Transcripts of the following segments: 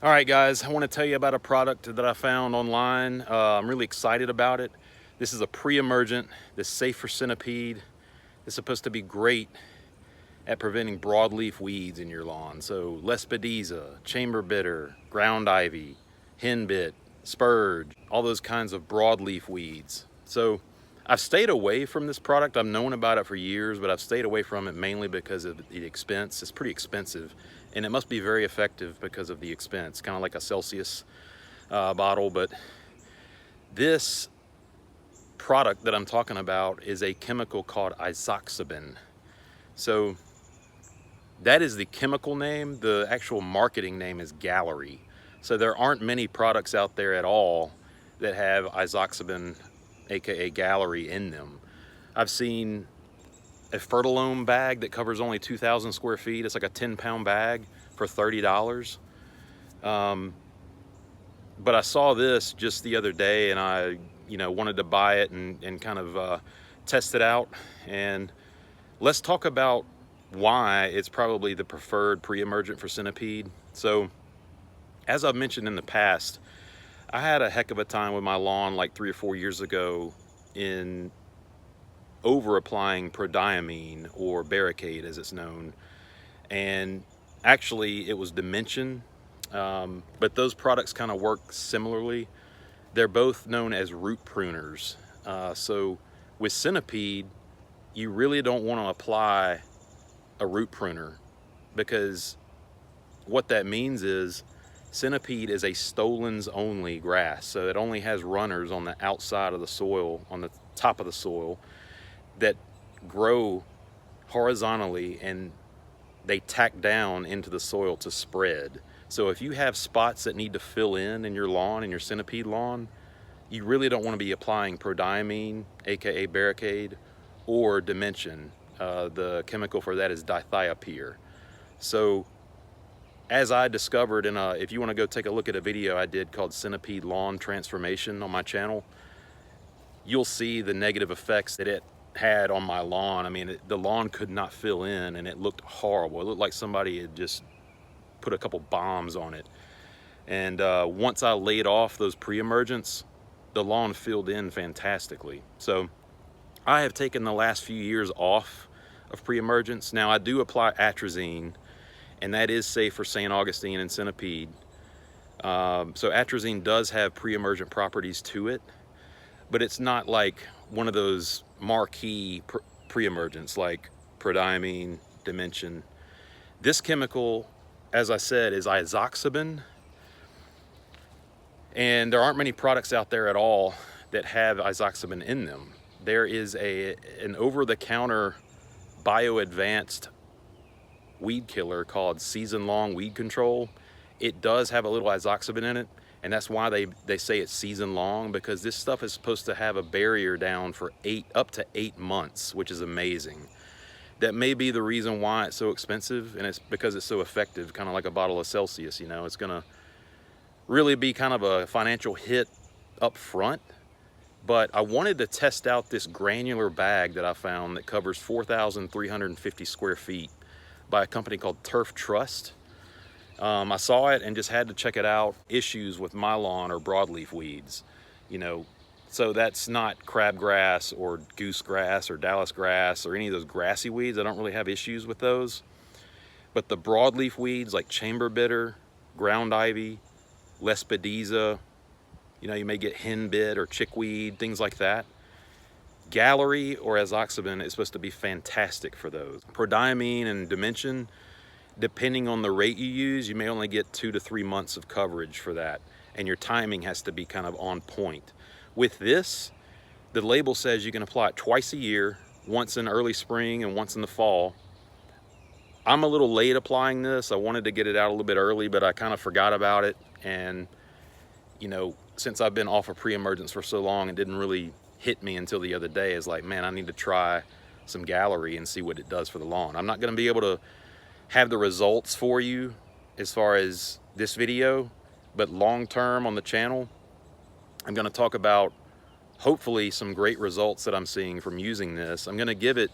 All right, guys, I want to tell you about a product that I found online. I'm really excited about it. This is a pre-emergent, that's safe for centipede. It's supposed to be great at preventing broadleaf weeds in your lawn. So lespedeza, chamberbitter, ground ivy, henbit, spurge, all those kinds of broadleaf weeds. So I've stayed away from this product. I've known about it for years, but I've stayed away from it mainly because of the expense. It's pretty expensive, and it must be very effective because of the expense, kind of like a Celsius bottle. But this product that I'm talking about is a chemical called Isoxaben. So that is the chemical name. The actual marketing name is Gallery. So there aren't many products out there at all that have Isoxaben, aka Gallery, in them. I've seen a Fertilome bag that covers only 2,000 square feet. It's like a 10-pound bag for $30. But I saw this just the other day, and I wanted to buy it and kind of test it out. And let's talk about why it's probably the preferred pre-emergent for centipede. So as I've mentioned in the past, I had a heck of a time with my lawn like 3 or 4 years ago in over applying Prodiamine, or Barricade as it's known. And actually it was Dimension, but those products kind of work similarly. They're both known as root pruners. So with centipede, you really don't want to apply a root pruner, because what that means is centipede is a stolons only grass. So it only has runners on the outside of the soil, on the top of the soil, that grow horizontally, and they tack down into the soil to spread. So if you have spots that need to fill in your lawn, in your centipede lawn, you really don't want to be applying Prodiamine, aka Barricade, or Dimension. The chemical for that is dithiopyr. So as I discovered if you want to go take a look at a video I did called Centipede Lawn Transformation on my channel, you'll see the negative effects that it had on my lawn. I mean, the lawn could not fill in, and it looked horrible. It looked like somebody had just put a couple bombs on it. And once I laid off those pre-emergents, the lawn filled in fantastically. So I have taken the last few years off of pre-emergents. Now I do apply atrazine, and that is safe for St. Augustine and centipede. So atrazine does have pre-emergent properties to it, but it's not like one of those marquee pre-emergents like Prodiamine, Dimension. This chemical, as I said, is Isoxaben, and there aren't many products out there at all that have Isoxaben in them. There is an over-the-counter bio-advanced weed killer called season-long weed control. It does have a little Isoxaben in it, and that's why they say it's season-long, because this stuff is supposed to have a barrier down for up to 8 months, which is amazing. That may be the reason why it's so expensive, and it's because it's so effective, kind of like a bottle of Celsius. It's gonna really be kind of a financial hit up front. But I wanted to test out this granular bag that I found that covers 4,350 square feet by a company called Turf Trust. I saw it and just had to check it out. Issues with my lawn or broadleaf weeds, so that's not crabgrass or goosegrass or Dallas grass or any of those grassy weeds. I don't really have issues with those. But the broadleaf weeds like chamberbitter, ground ivy, lespedeza, you may get henbit or chickweed, things like that. Gallery or Isoxaben is supposed to be fantastic for those. Prodiamine and Dimension, depending on the rate you use, you may only get 2 to 3 months of coverage for that, and your timing has to be kind of on point. With this, the label says you can apply it twice a year, once in early spring and once in the fall. I'm a little late applying this. I wanted to get it out a little bit early, but I kind of forgot about it. And since I've been off of pre-emergence for so long, it didn't really hit me until the other day. It's like, man, I need to try some Gallery and see what it does for the lawn. I'm not going to be able to have the results for you as far as this video, but long term on the channel, I'm going to talk about hopefully some great results that I'm seeing from using this. I'm going to give it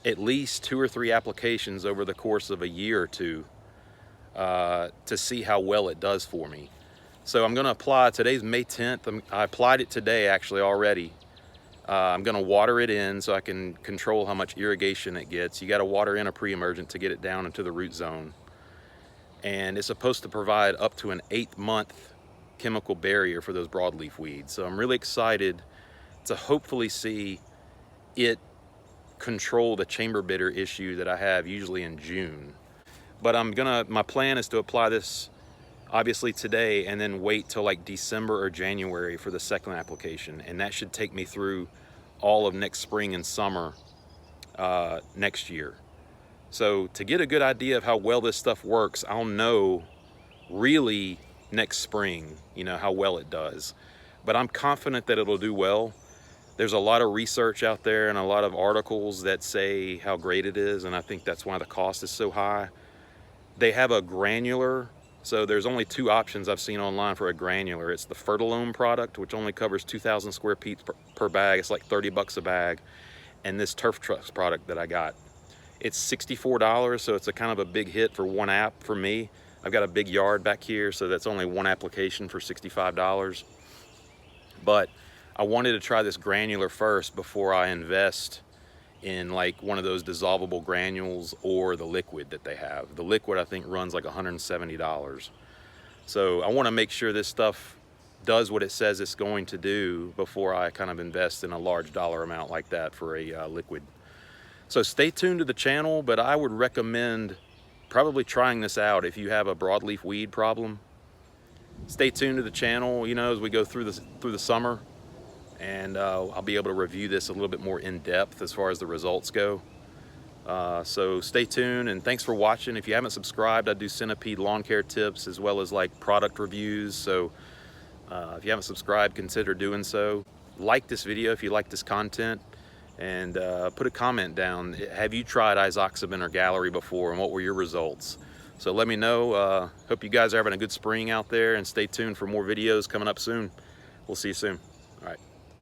at least 2 or 3 applications over the course of a year or two to see how well it does for me. So I'm gonna apply, today's May 10th, I applied it today actually already. I'm gonna water it in so I can control how much irrigation it gets. You gotta water in a pre-emergent to get it down into the root zone. And it's supposed to provide up to an 8-month chemical barrier for those broadleaf weeds. So I'm really excited to hopefully see it control the chamberbitter issue that I have usually in June. But my plan is to apply this obviously today and then wait till like December or January for the second application. And that should take me through all of next spring and summer next year. So to get a good idea of how well this stuff works, I'll know really next spring, you know, how well it does. But I'm confident that it'll do well. There's a lot of research out there and a lot of articles that say how great it is, and I think that's why the cost is so high. They have a granular, so there's only 2 options I've seen online for a granular. It's the Fertilome product, which only covers 2,000 square feet per bag. It's like 30 bucks a bag. And this Turf Trucks product that I got. It's $64, so it's a kind of a big hit for one app for me. I've got a big yard back here, so that's only one application for $65. But I wanted to try this granular first before I invest in like one of those dissolvable granules or the liquid that they have. The liquid I think runs like $170. So I want to make sure this stuff does what it says it's going to do before I kind of invest in a large dollar amount like that for a liquid. So stay tuned to the channel, but I would recommend probably trying this out if you have a broadleaf weed problem. Stay tuned to the channel, you know, as we go through the summer, and I'll be able to review this a little bit more in depth as far as the results go. So stay tuned, and thanks for watching. If you haven't subscribed, I do Centipede lawn care tips as well as like product reviews. So if you haven't subscribed, consider doing so. Like this video if you like this content, and put a comment down. Have you tried Isoxaben or Gallery before, and what were your results? So let me know. Hope you guys are having a good spring out there, and stay tuned for more videos coming up soon. We'll see you soon.